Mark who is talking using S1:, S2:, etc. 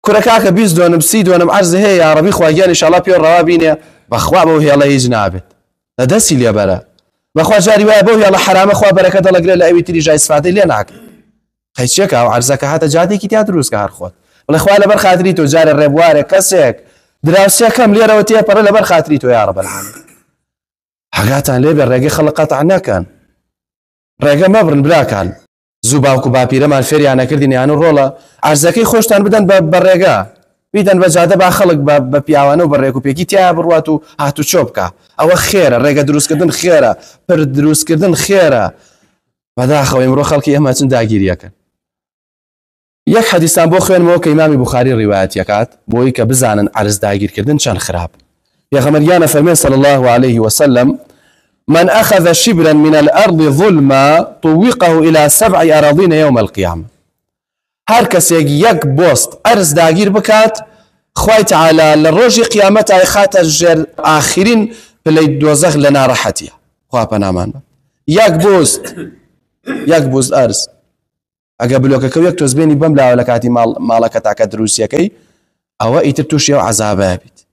S1: كركاك بيز دونم سي دونم عرض هي يا ربي خواجان إن شاء الله بيور روابينه بخوا بوه الله يجنابت لدسي لي برا بخوا جاري وابوه الله حرام خوا بركة الله قال لا أبي جاي استفادة لي ناك خيشك أو عرضك حتى جاتي كي تدرس كهر خود ولا خوا لبر خاطري تو جار الربواره كسك دراسة كم لي روتيه برا لبر خاطري تو يا رب العالمين حاجات عن ليبر رجع خلقات عنا كان رجع مبرن بلا كان زوباوكو بابيرة مال فيري أنا كردني أنا رولا عرزكي خوش تان بدن برجع بيدن بجادة بخلق ببيعوانه وبرجع بيجي تيا برواتو هاتو شوبكا أو خيرة رجع دروس كردن خيرة بر دروس كردن خيرة بعدا خوي مرو خلقي أما تنداجير يكن يك حديثان بو خوين مو كإمام بخاري روايات يكات بوي كبزانن عرز داجير كردن شان خراب يا غمريانا فرمين صلى الله عليه وسلم من أخذ شبرا من الأرض ظلما طوقه إلى 7 أراضين يوم القيامة هركس يك بوست أرز داگير بكات خوي تعالى للروج قيامتها خات الجر آخرين بلي دوزخ لنا راحتها خواه بنامان يك بوست أرز أقبلوك كو يك توزبيني بملا ولكاتي مالك تاكد روسيا كي أو إيترتوشي وعذابها بيت